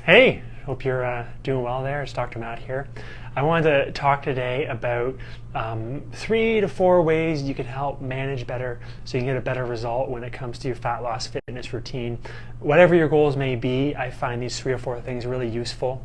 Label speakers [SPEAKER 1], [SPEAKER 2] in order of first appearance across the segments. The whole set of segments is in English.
[SPEAKER 1] Hey, hope you're doing well there. It's Dr. Matt here. I wanted to talk today about 3 to 4 ways you can help manage better so you can get a better result when it comes to your fat loss fitness routine. Whatever your goals may be, I find these 3 or 4 things really useful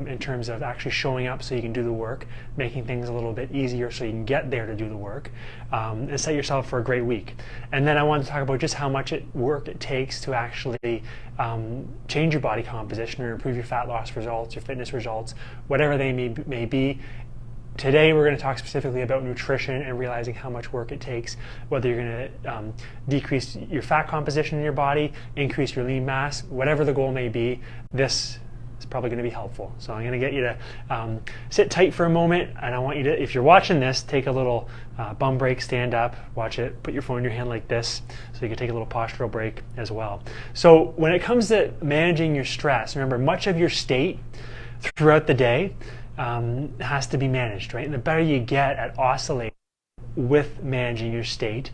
[SPEAKER 1] in terms of actually showing up so you can do the work, making things a little bit easier so you can get there to do the work, and set yourself for a great week. And then I wanted to talk about just how much work it takes to actually change your body composition or improve your fat loss results, your fitness results, whatever they may be. Today we're going to talk specifically about nutrition and realizing how much work it takes, whether you're going to decrease your fat composition in your body, increase your lean mass, whatever the goal may be. This is probably going to be helpful. So I'm going to get you to sit tight for a moment, and I want you to, if you're watching this, take a little bum break, stand up, watch it, put your phone in your hand like this so you can take a little postural break as well. So when it comes to managing your stress, remember much of your state throughout the day has to be managed, right? And the better you get at oscillating with managing your state,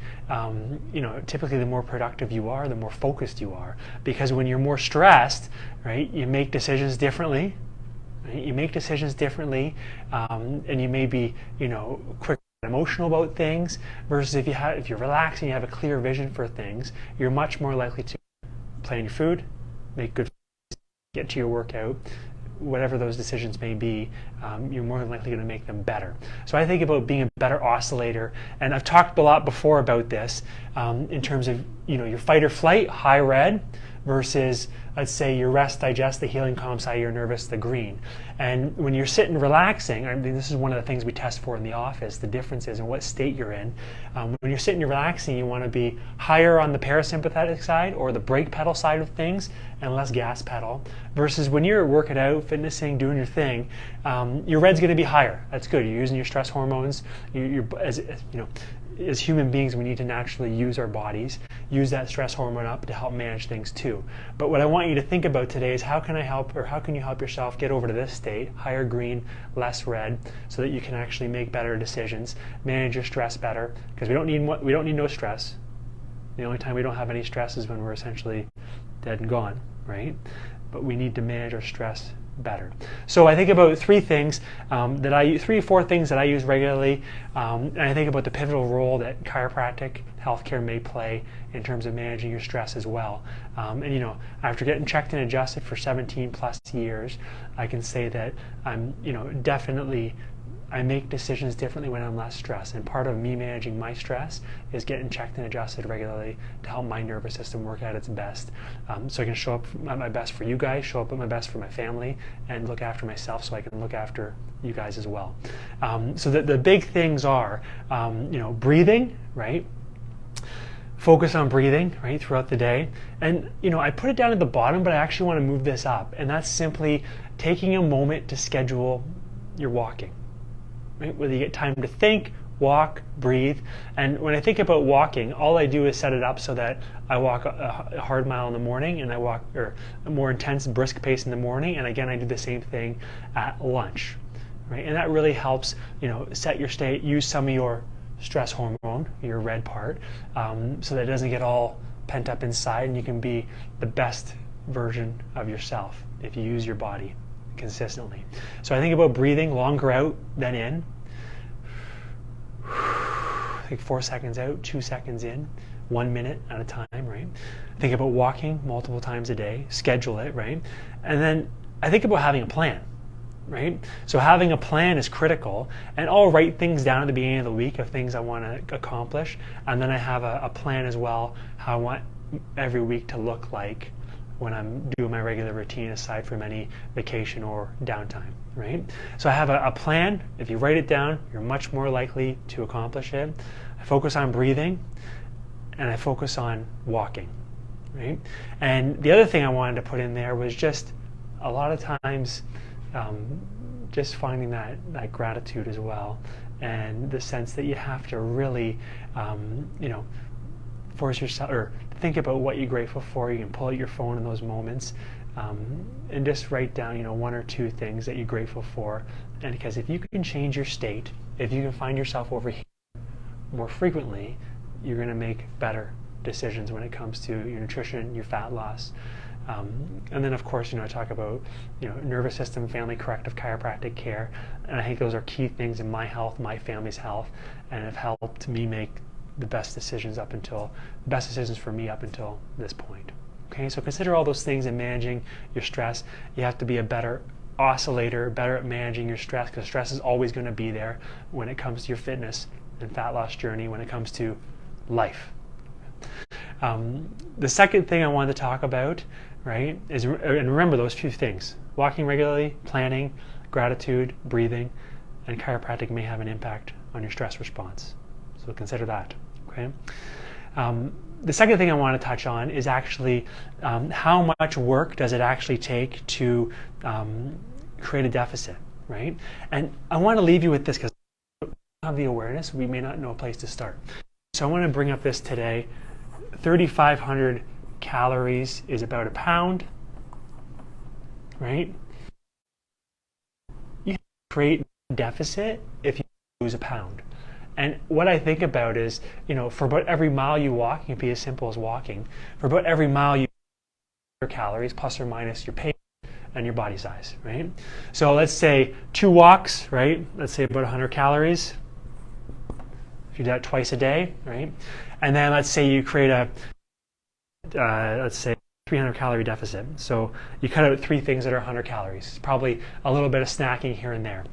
[SPEAKER 1] typically the more productive you are, the more focused you are. Because when you're more stressed, right, you make decisions differently. Right? You make decisions differently, and you may be, quick and emotional about things. Versus if you're relaxed and you have a clear vision for things, you're much more likely to plan your food, make good, get to your workout. Whatever those decisions may be, you're more than likely going to make them better. So I think about being a better oscillator, and I've talked a lot before about this in terms of your fight or flight, high red, versus let's say your rest, digest, the healing, calm side of your nervous, the green. And when you're sitting relaxing, I mean, this is one of the things we test for in the office, the differences in what state you're in. When you're sitting relaxing, you want to be higher on the parasympathetic side or the brake pedal side of things and less gas pedal, versus when you're working out, fitnessing, doing your thing, your red's going to be higher. That's good. You're using your stress hormones. As human beings, we need to naturally use our bodies, use that stress hormone up to help manage things too. But what I want you to think about today is how can you help yourself get over to this state, higher green, less red, so that you can actually make better decisions, manage your stress better, because we don't need no stress. The only time we don't have any stress is when we're essentially dead and gone, right? But we need to manage our stress better. So I think about 3 things 3 or 4 things that I use regularly, and I think about the pivotal role that chiropractic healthcare may play in terms of managing your stress as well. After getting checked and adjusted for 17 plus years, I can say that I'm, I make decisions differently when I'm less stressed, and part of me managing my stress is getting checked and adjusted regularly to help my nervous system work at its best, so I can show up at my best for you guys, show up at my best for my family, and look after myself so I can look after you guys as well. So the big things are, breathing, right? Focus on breathing, right, throughout the day. And, I put it down at the bottom, but I actually want to move this up, and that's simply taking a moment to schedule your walking. Right? Whether you get time to think, walk, breathe. And when I think about walking, all I do is set it up so that I walk a hard mile in the morning, and I walk a more intense, brisk pace in the morning. And again, I do the same thing at lunch. Right? And that really helps, set your state, use some of your stress hormone, your red part, so that it doesn't get all pent up inside, and you can be the best version of yourself if you use your body consistently. So I think about breathing, longer out than in. Take 4 seconds out, 2 seconds in, 1 minute at a time, right? Think about walking multiple times a day, schedule it, right? And then I think about having a plan, right? So having a plan is critical, and I'll write things down at the beginning of the week of things I want to accomplish, and then I have a plan as well how I want every week to look like when I'm doing my regular routine aside from any vacation or downtime, right? So I have a plan. If you write it down, you're much more likely to accomplish it. I focus on breathing, and I focus on walking, right? And the other thing I wanted to put in there was just a lot of times just finding that gratitude as well, and the sense that you have to really force yourself, or think about what you're grateful for. You can pull out your phone in those moments, and just write down 1 or 2 things that you're grateful for. And because if you can change your state, if you can find yourself over here more frequently, you're going to make better decisions when it comes to your nutrition, your fat loss, And then of course, I talk about, nervous system, family corrective chiropractic care. And I think those are key things in my health, my family's health, and have helped me make the best decisions for me up until this point. Okay, so consider all those things in managing your stress. You have to be a better oscillator, better at managing your stress, because stress is always going to be there when it comes to your fitness and fat loss journey, when it comes to life. The second thing I wanted to talk about, right, is, and remember those few things: walking regularly, planning, gratitude, breathing, and chiropractic may have an impact on your stress response. So consider that. Okay. The second thing I want to touch on is actually how much work does it actually take to create a deficit, right? And I want to leave you with this, because we don't have the awareness, we may not know a place to start. So I want to bring up this today. 3,500 calories is about a pound, right? You create a deficit if you lose a pound. And what I think about is, for about every mile you walk, it can be as simple as walking. For about every mile you your calories, plus or minus your pace and your body size, right? So let's say 2 walks, right? Let's say about 100 calories. If you do that twice a day, right? And then let's say you create a, let's say 300 calorie deficit. So you cut out 3 things that are 100 calories. Probably a little bit of snacking here and there.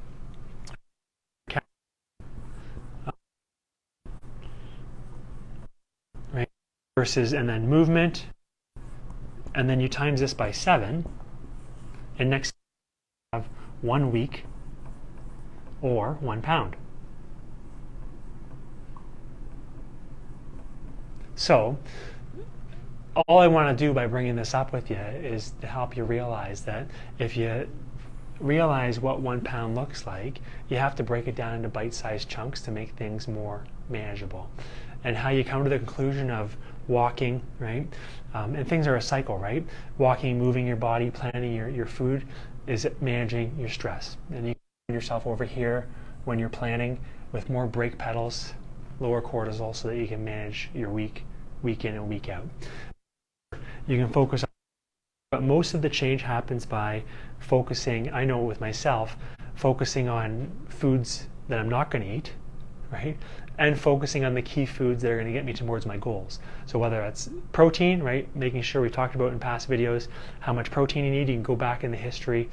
[SPEAKER 1] Right? And then movement. And then you times this by 7. And next you have 1 week or 1 pound. So all I want to do by bringing this up with you is to help you realize that if you realize what 1 pound looks like, you have to break it down into bite-sized chunks to make things more manageable. And how you come to the conclusion of walking, right? And things are a cycle, right? Walking, moving your body, planning your food is managing your stress. And you find yourself over here when you're planning with more brake pedals, lower cortisol, so that you can manage your week in and week out. You can focus on, but most of the change happens by focusing, I know with myself, focusing on foods that I'm not going to eat, right? And focusing on the key foods that are going to get me towards my goals. So whether that's protein, right? Making sure we talked about in past videos how much protein you need. You can go back in the history.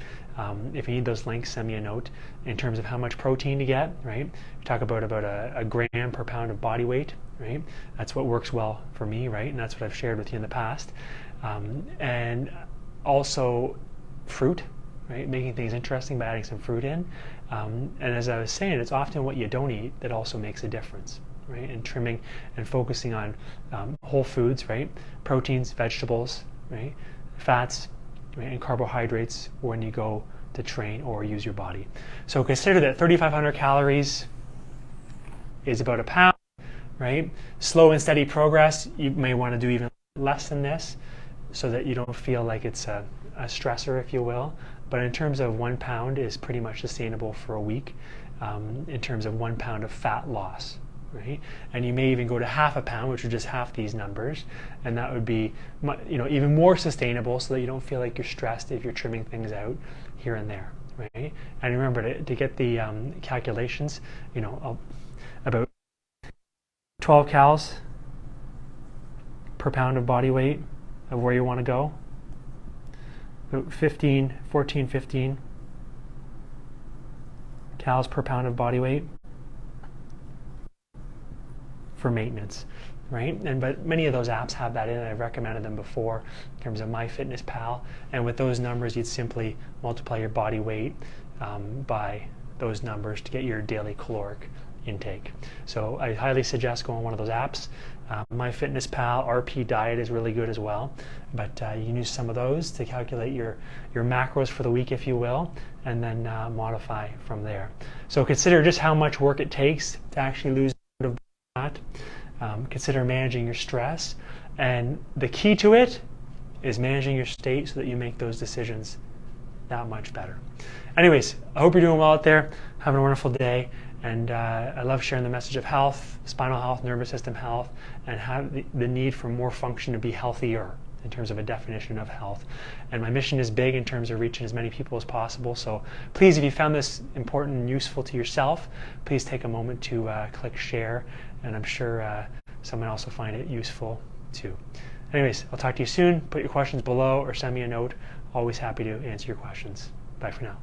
[SPEAKER 1] If you need those links, send me a note in terms of how much protein to get, right? We talk about a gram per pound of body weight, right? That's what works well for me, right? And that's what I've shared with you in the past. And also fruit, right? Making things interesting by adding some fruit in. And as I was saying, it's often what you don't eat that also makes a difference, right? And trimming and focusing on whole foods, right? Proteins, vegetables, right? Fats, right? And carbohydrates when you go to train or use your body. So consider that 3,500 calories is about a pound, right? Slow and steady progress. You may want to do even less than this so that you don't feel like it's a stressor, if you will. But in terms of 1 pound is pretty much sustainable for a week in terms of 1 pound of fat loss, right? And you may even go to half a pound, which are just half these numbers, and that would be, even more sustainable, so that you don't feel like you're stressed if you're trimming things out here and there, right? And remember to get the calculations, about 12 calories per pound of body weight of where you want to go. 15 calories per pound of body weight for maintenance, right? But many of those apps have that in, and I've recommended them before in terms of MyFitnessPal. And with those numbers, you'd simply multiply your body weight by those numbers to get your daily caloric intake. So I highly suggest going on one of those apps. MyFitnessPal, RP Diet is really good as well, but you can use some of those to calculate your macros for the week, if you will, and then modify from there. So consider just how much work it takes to actually lose a bit of fat. Consider managing your stress, and the key to it is managing your state so that you make those decisions that much better. Anyways, I hope you're doing well out there, having a wonderful day. And I love sharing the message of health, spinal health, nervous system health, and have the need for more function to be healthier. in terms of a definition of health. And my mission is big in terms of reaching as many people as possible. So please, if you found this important and useful to yourself, please take a moment to click share, and I'm sure someone else will find it useful too. Anyways, I'll talk to you soon. Put your questions below or send me a note. Always happy to answer your questions. Bye for now.